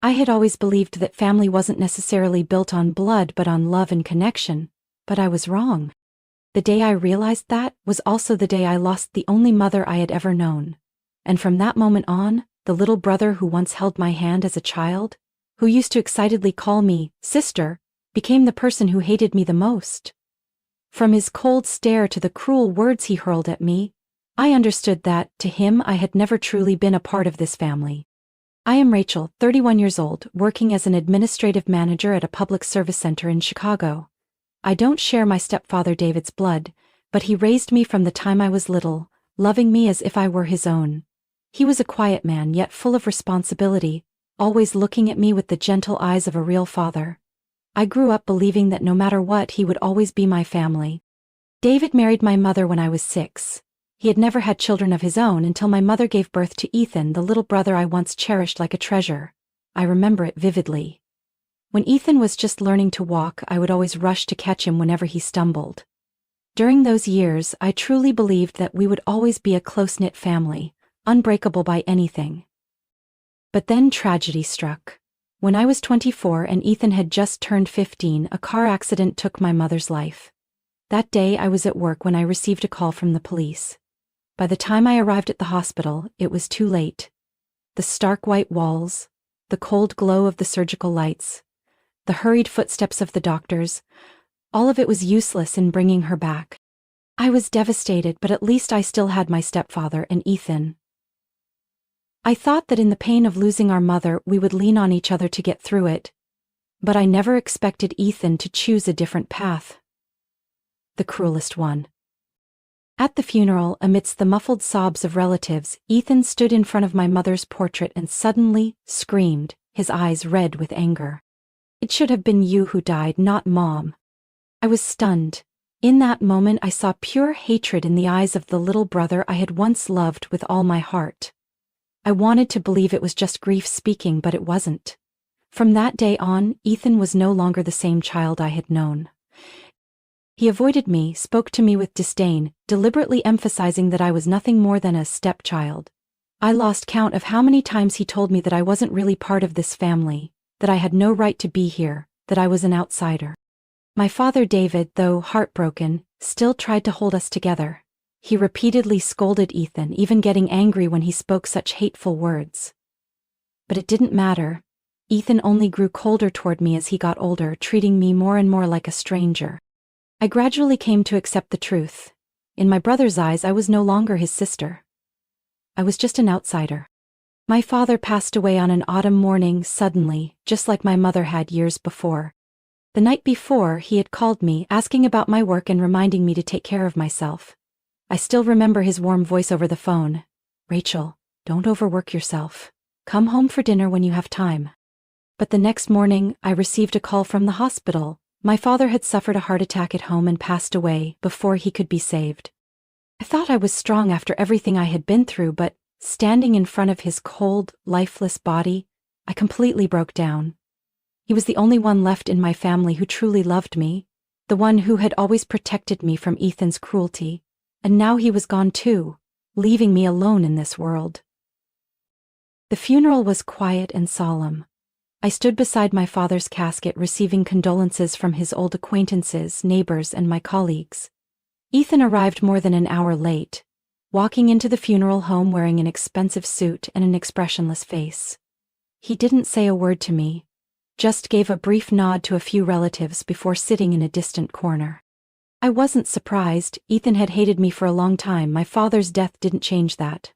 I had always believed that family wasn't necessarily built on blood but on love and connection, but I was wrong. The day I realized that was also the day I lost the only mother I had ever known. And from that moment on, the little brother who once held my hand as a child, who used to excitedly call me sister, became the person who hated me the most. From his cold stare to the cruel words he hurled at me, I understood that, to him, I had never truly been a part of this family. I am Rachel, 31 years old, working as an administrative manager at a public service center in Chicago. I don't share my stepfather David's blood, but he raised me from the time I was little, loving me as if I were his own. He was a quiet man yet full of responsibility, always looking at me with the gentle eyes of a real father. I grew up believing that no matter what, he would always be my family. David married my mother when I was 6. He had never had children of his own until my mother gave birth to Ethan, the little brother I once cherished like a treasure. I remember it vividly. When Ethan was just learning to walk, I would always rush to catch him whenever he stumbled. During those years, I truly believed that we would always be a close-knit family, unbreakable by anything. But then tragedy struck. When I was 24 and Ethan had just turned 15, a car accident took my mother's life. That day I was at work when I received a call from the police. By the time I arrived at the hospital, it was too late. The stark white walls, the cold glow of the surgical lights, the hurried footsteps of the doctors, all of it was useless in bringing her back. I was devastated, but at least I still had my stepfather and Ethan. I thought that in the pain of losing our mother we would lean on each other to get through it. But I never expected Ethan to choose a different path. The cruelest one. At the funeral, amidst the muffled sobs of relatives, Ethan stood in front of my mother's portrait and suddenly screamed, his eyes red with anger. "It should have been you who died, not Mom." I was stunned. In that moment I saw pure hatred in the eyes of the little brother I had once loved with all my heart. I wanted to believe it was just grief speaking, but it wasn't. From that day on, Ethan was no longer the same child I had known. He avoided me, spoke to me with disdain, deliberately emphasizing that I was nothing more than a stepchild. I lost count of how many times he told me that I wasn't really part of this family, that I had no right to be here, that I was an outsider. My father David, though heartbroken, still tried to hold us together. He repeatedly scolded Ethan, even getting angry when he spoke such hateful words. But it didn't matter. Ethan only grew colder toward me as he got older, treating me more and more like a stranger. I gradually came to accept the truth. In my brother's eyes, I was no longer his sister. I was just an outsider. My father passed away on an autumn morning suddenly, just like my mother had years before. The night before, he had called me, asking about my work and reminding me to take care of myself. I still remember his warm voice over the phone. "Rachel, don't overwork yourself. Come home for dinner when you have time." But the next morning, I received a call from the hospital. My father had suffered a heart attack at home and passed away before he could be saved. I thought I was strong after everything I had been through, but standing in front of his cold, lifeless body, I completely broke down. He was the only one left in my family who truly loved me, the one who had always protected me from Ethan's cruelty, and now he was gone too, leaving me alone in this world. The funeral was quiet and solemn. I stood beside my father's casket receiving condolences from his old acquaintances, neighbors, and my colleagues. Ethan arrived more than an hour late, walking into the funeral home wearing an expensive suit and an expressionless face. He didn't say a word to me, just gave a brief nod to a few relatives before sitting in a distant corner. I wasn't surprised. Ethan had hated me for a long time. My father's death didn't change that.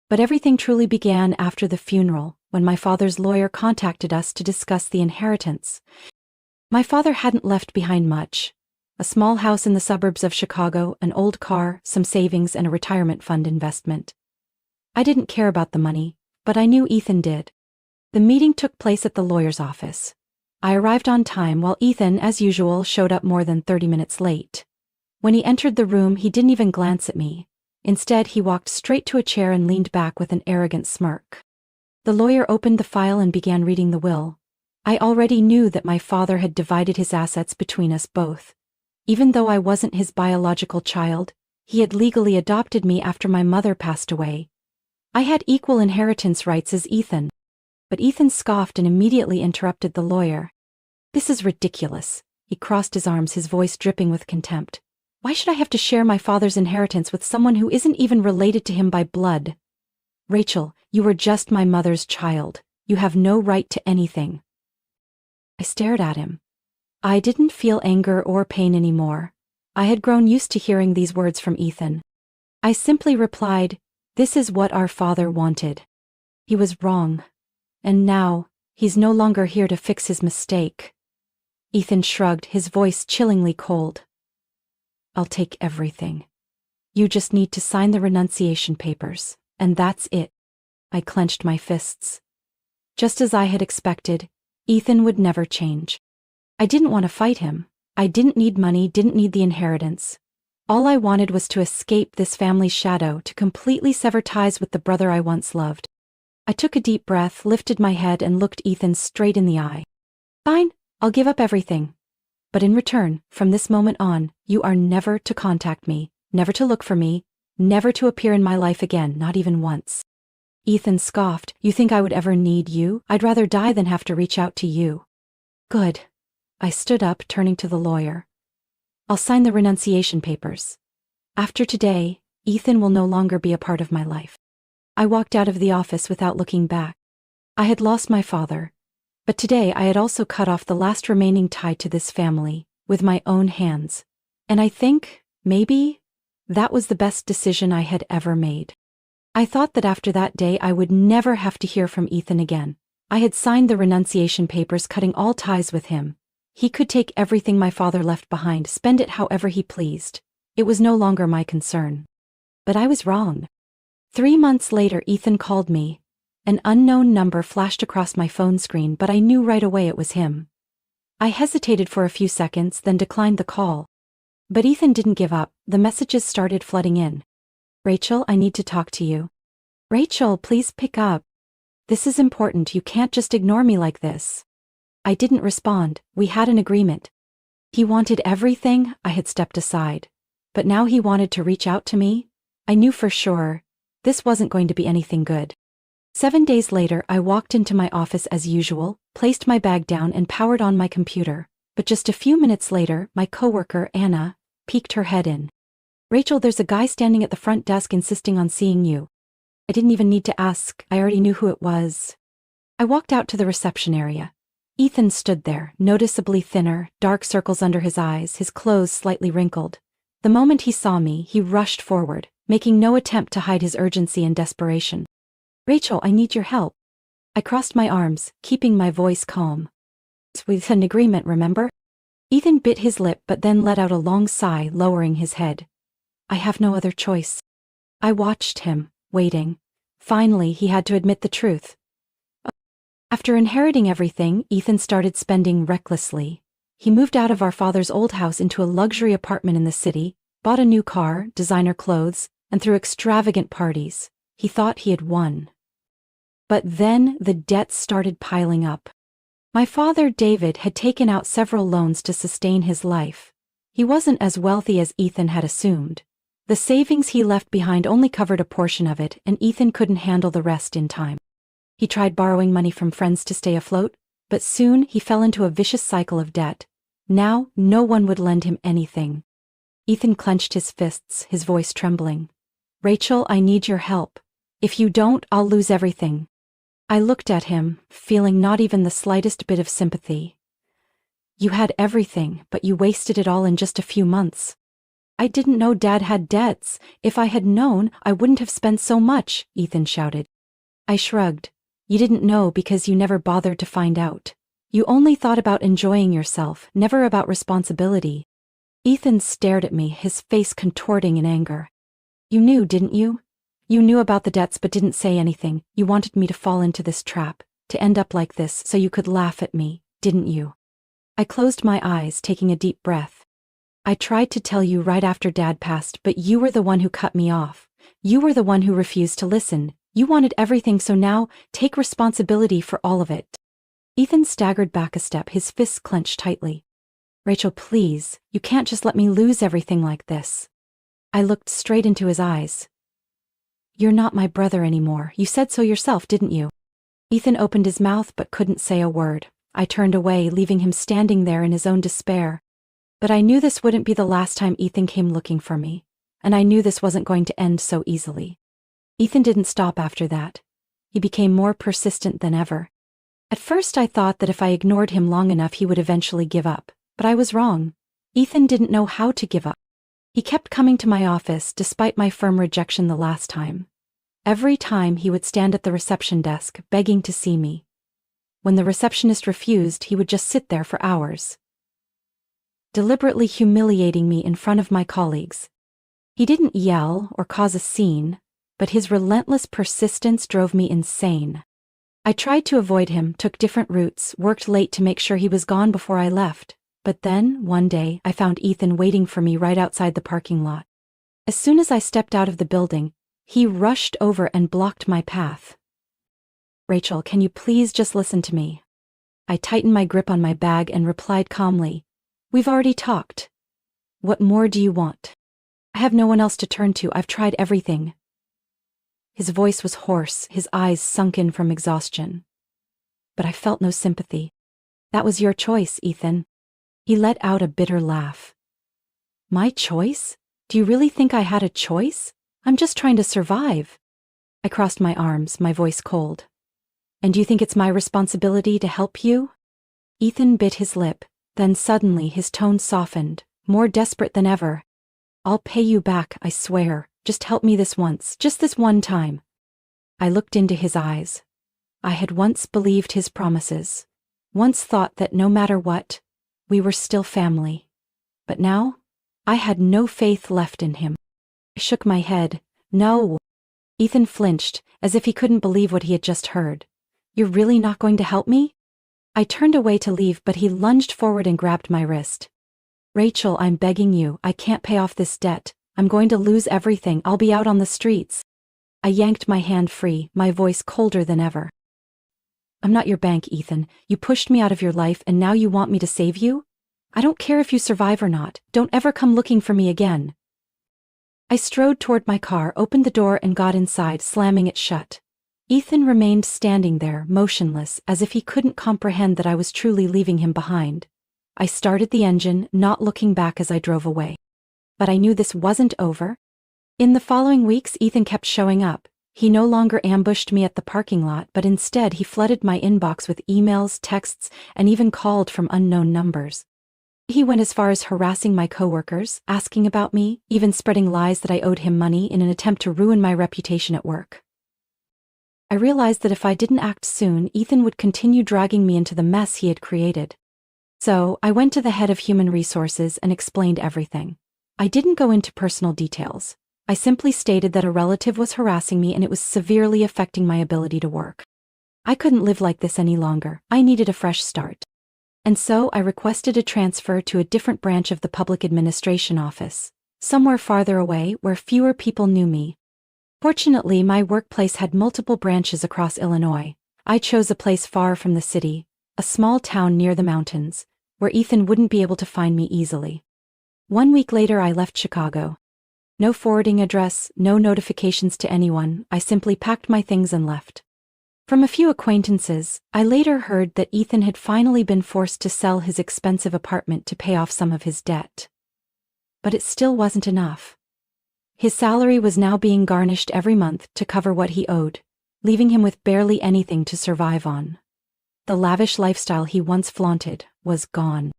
But everything truly began after the funeral, when my father's lawyer contacted us to discuss the inheritance. My father hadn't left behind much. A small house in the suburbs of Chicago, an old car, some savings, and a retirement fund investment. I didn't care about the money, but I knew Ethan did. The meeting took place at the lawyer's office. I arrived on time while Ethan, as usual, showed up more than 30 minutes late. When he entered the room, he didn't even glance at me. Instead, he walked straight to a chair and leaned back with an arrogant smirk. The lawyer opened the file and began reading the will. I already knew that my father had divided his assets between us both. Even though I wasn't his biological child, he had legally adopted me after my mother passed away. I had equal inheritance rights as Ethan. But Ethan scoffed and immediately interrupted the lawyer. "This is ridiculous." He crossed his arms, his voice dripping with contempt. "Why should I have to share my father's inheritance with someone who isn't even related to him by blood? Rachel, you were just my mother's child. You have no right to anything." I stared at him. I didn't feel anger or pain anymore. I had grown used to hearing these words from Ethan. I simply replied, "This is what our father wanted. He was wrong. And now, he's no longer here to fix his mistake." Ethan shrugged, his voice chillingly cold. "I'll take everything. You just need to sign the renunciation papers, and that's it." I clenched my fists. Just as I had expected, Ethan would never change. I didn't want to fight him. I didn't need money, didn't need the inheritance. All I wanted was to escape this family's shadow, to completely sever ties with the brother I once loved. I took a deep breath, lifted my head, and looked Ethan straight in the eye. "Fine, I'll give up everything. But in return, from this moment on, you are never to contact me, never to look for me, never to appear in my life again, not even once." Ethan scoffed. "You think I would ever need you? I'd rather die than have to reach out to you." "Good." I stood up, turning to the lawyer. "I'll sign the renunciation papers. After today, Ethan will no longer be a part of my life." I walked out of the office without looking back. I had lost my father, but today I had also cut off the last remaining tie to this family, with my own hands. And I think, maybe, that was the best decision I had ever made. I thought that after that day I would never have to hear from Ethan again. I had signed the renunciation papers, cutting all ties with him. He could take everything my father left behind, spend it however he pleased. It was no longer my concern. But I was wrong. 3 months later, Ethan called me. An unknown number flashed across my phone screen, but I knew right away it was him. I hesitated for a few seconds, then declined the call. But Ethan didn't give up. The messages started flooding in. "Rachel, I need to talk to you." "Rachel, please pick up. This is important. You can't just ignore me like this." I didn't respond. We had an agreement. He wanted everything. I had stepped aside. But now he wanted to reach out to me. I knew for sure this wasn't going to be anything good. 7 days later, I walked into my office as usual, placed my bag down, and powered on my computer. But just a few minutes later, my coworker, Anna, peeked her head in. "Rachel, there's a guy standing at the front desk insisting on seeing you." I didn't even need to ask. I already knew who it was. I walked out to the reception area. Ethan stood there, noticeably thinner, dark circles under his eyes, his clothes slightly wrinkled. The moment he saw me, he rushed forward, making no attempt to hide his urgency and desperation. "Rachel, I need your help." I crossed my arms, keeping my voice calm. "It's with an agreement, remember?" Ethan bit his lip but then let out a long sigh, lowering his head. "I have no other choice." I watched him, waiting. Finally, he had to admit the truth. After inheriting everything, Ethan started spending recklessly. He moved out of our father's old house into a luxury apartment in the city, bought a new car, designer clothes, and threw extravagant parties. He thought he had won. But then the debts started piling up. My father, David, had taken out several loans to sustain his life. He wasn't as wealthy as Ethan had assumed. The savings he left behind only covered a portion of it, and Ethan couldn't handle the rest in time. He tried borrowing money from friends to stay afloat, but soon he fell into a vicious cycle of debt. Now, no one would lend him anything. Ethan clenched his fists, his voice trembling. "Rachel, I need your help. If you don't, I'll lose everything." I looked at him, feeling not even the slightest bit of sympathy. "You had everything, but you wasted it all in just a few months." "I didn't know Dad had debts. If I had known, I wouldn't have spent so much," Ethan shouted. I shrugged. "You didn't know because you never bothered to find out. You only thought about enjoying yourself, never about responsibility." Ethan stared at me, his face contorting in anger. "You knew, didn't you? You knew about the debts but didn't say anything. You wanted me to fall into this trap, to end up like this so you could laugh at me, didn't you?" I closed my eyes, taking a deep breath. "I tried to tell you right after Dad passed, but you were the one who cut me off. You were the one who refused to listen. You wanted everything, so now, take responsibility for all of it." Ethan staggered back a step, his fists clenched tightly. "Rachel, please, you can't just let me lose everything like this." I looked straight into his eyes. "You're not my brother anymore. You said so yourself, didn't you?" Ethan opened his mouth but couldn't say a word. I turned away, leaving him standing there in his own despair. But I knew this wouldn't be the last time Ethan came looking for me. And I knew this wasn't going to end so easily. Ethan didn't stop after that. He became more persistent than ever. At first I thought that if I ignored him long enough he would eventually give up. But I was wrong. Ethan didn't know how to give up. He kept coming to my office despite my firm rejection the last time. Every time he would stand at the reception desk, begging to see me. When the receptionist refused, he would just sit there for hours, deliberately humiliating me in front of my colleagues. He didn't yell or cause a scene, but his relentless persistence drove me insane. I tried to avoid him, took different routes, worked late to make sure he was gone before I left. But then, one day, I found Ethan waiting for me right outside the parking lot. As soon as I stepped out of the building, he rushed over and blocked my path. "Rachel, can you please just listen to me?" I tightened my grip on my bag and replied calmly, "We've already talked. What more do you want? I have no one else to turn to. I've tried everything." His voice was hoarse, his eyes sunken from exhaustion. But I felt no sympathy. "That was your choice, Ethan." He let out a bitter laugh. "My choice? Do you really think I had a choice? I'm just trying to survive." I crossed my arms, my voice cold. "And do you think it's my responsibility to help you?" Ethan bit his lip, then suddenly his tone softened, more desperate than ever. "I'll pay you back, I swear. Just help me this once, just this one time." I looked into his eyes. I had once believed his promises, once thought that no matter what, we were still family. But now, I had no faith left in him. I shook my head. "No." Ethan flinched, as if he couldn't believe what he had just heard. "You're really not going to help me?" I turned away to leave, but he lunged forward and grabbed my wrist. "Rachel, I'm begging you, I can't pay off this debt. I'm going to lose everything. I'll be out on the streets." I yanked my hand free, my voice colder than ever. "I'm not your bank, Ethan. You pushed me out of your life and now you want me to save you? I don't care if you survive or not. Don't ever come looking for me again." I strode toward my car, opened the door and got inside, slamming it shut. Ethan remained standing there, motionless, as if he couldn't comprehend that I was truly leaving him behind. I started the engine, not looking back as I drove away. But I knew this wasn't over. In the following weeks, Ethan kept showing up. He no longer ambushed me at the parking lot, but instead he flooded my inbox with emails, texts, and even called from unknown numbers. He went as far as harassing my coworkers, asking about me, even spreading lies that I owed him money in an attempt to ruin my reputation at work. I realized that if I didn't act soon, Ethan would continue dragging me into the mess he had created. So, I went to the head of human resources and explained everything. I didn't go into personal details. I simply stated that a relative was harassing me and it was severely affecting my ability to work. I couldn't live like this any longer. I needed a fresh start. And so I requested a transfer to a different branch of the public administration office, somewhere farther away where fewer people knew me. Fortunately, my workplace had multiple branches across Illinois. I chose a place far from the city, a small town near the mountains, where Ethan wouldn't be able to find me easily. 1 week later, I left Chicago. No forwarding address, no notifications to anyone. I simply packed my things and left. From a few acquaintances, I later heard that Ethan had finally been forced to sell his expensive apartment to pay off some of his debt. But it still wasn't enough. His salary was now being garnished every month to cover what he owed, leaving him with barely anything to survive on. The lavish lifestyle he once flaunted was gone.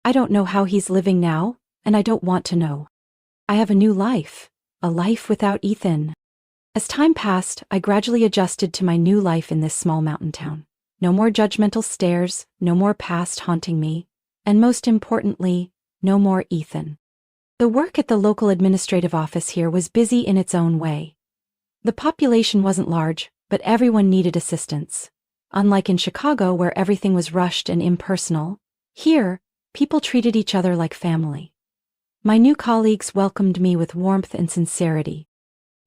I don't know how he's living now, and I don't want to know. I have a new life, a life without Ethan. As time passed, I gradually adjusted to my new life in this small mountain town. No more judgmental stares, no more past haunting me, and most importantly, no more Ethan. The work at the local administrative office here was busy in its own way. The population wasn't large, but everyone needed assistance. Unlike in Chicago where everything was rushed and impersonal, here, people treated each other like family. My new colleagues welcomed me with warmth and sincerity.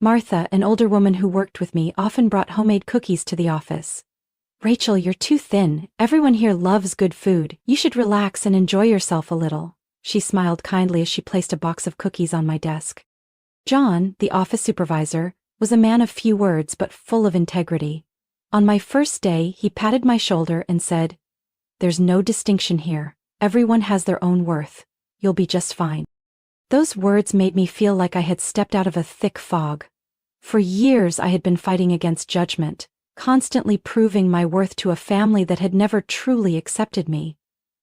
Martha, an older woman who worked with me, often brought homemade cookies to the office. "Rachel, you're too thin. Everyone here loves good food. You should relax and enjoy yourself a little." She smiled kindly as she placed a box of cookies on my desk. John, the office supervisor, was a man of few words but full of integrity. On my first day, he patted my shoulder and said, "There's no distinction here. Everyone has their own worth. You'll be just fine." Those words made me feel like I had stepped out of a thick fog. For years I had been fighting against judgment, constantly proving my worth to a family that had never truly accepted me.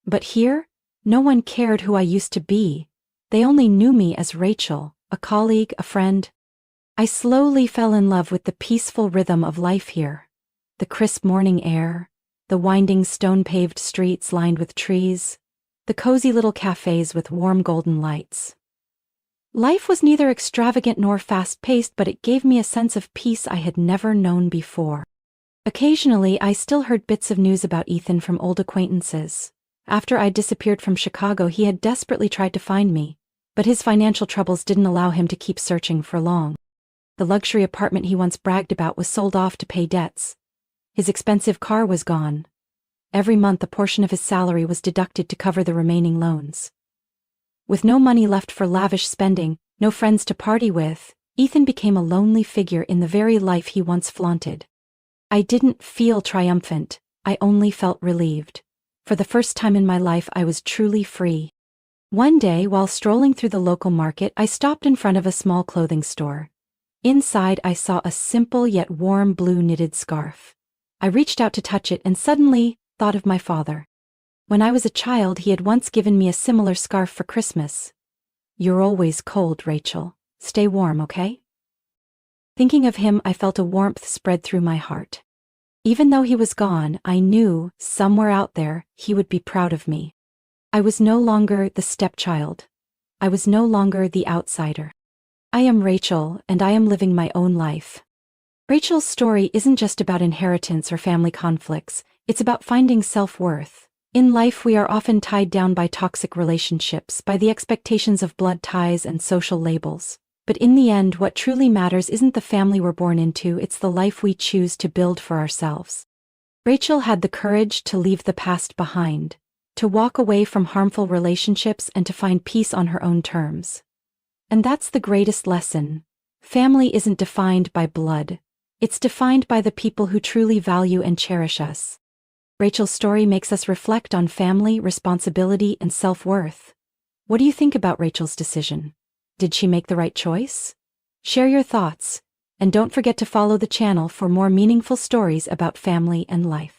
But here, no one cared who I used to be. They only knew me as Rachel, a colleague, a friend. I slowly fell in love with the peaceful rhythm of life here. The crisp morning air, the winding stone-paved streets lined with trees, the cozy little cafes with warm golden lights. Life was neither extravagant nor fast-paced, but it gave me a sense of peace I had never known before. Occasionally, I still heard bits of news about Ethan from old acquaintances. After I'd disappeared from Chicago, he had desperately tried to find me, but his financial troubles didn't allow him to keep searching for long. The luxury apartment he once bragged about was sold off to pay debts. His expensive car was gone. Every month a portion of his salary was deducted to cover the remaining loans. With no money left for lavish spending, no friends to party with, Ethan became a lonely figure in the very life he once flaunted. I didn't feel triumphant, I only felt relieved. For the first time in my life I was truly free. One day, while strolling through the local market, I stopped in front of a small clothing store. Inside I saw a simple yet warm blue knitted scarf. I reached out to touch it and suddenly thought of my father. When I was a child, he had once given me a similar scarf for Christmas. "You're always cold, Rachel. Stay warm, okay?" Thinking of him, I felt a warmth spread through my heart. Even though he was gone, I knew, somewhere out there, he would be proud of me. I was no longer the stepchild. I was no longer the outsider. I am Rachel, and I am living my own life. Rachel's story isn't just about inheritance or family conflicts, it's about finding self-worth. In life, we are often tied down by toxic relationships, by the expectations of blood ties and social labels. But in the end, what truly matters isn't the family we're born into, it's the life we choose to build for ourselves. Rachel had the courage to leave the past behind, to walk away from harmful relationships and to find peace on her own terms. And that's the greatest lesson. Family isn't defined by blood. It's defined by the people who truly value and cherish us. Rachel's story makes us reflect on family, responsibility, and self-worth. What do you think about Rachel's decision? Did she make the right choice? Share your thoughts, and don't forget to follow the channel for more meaningful stories about family and life.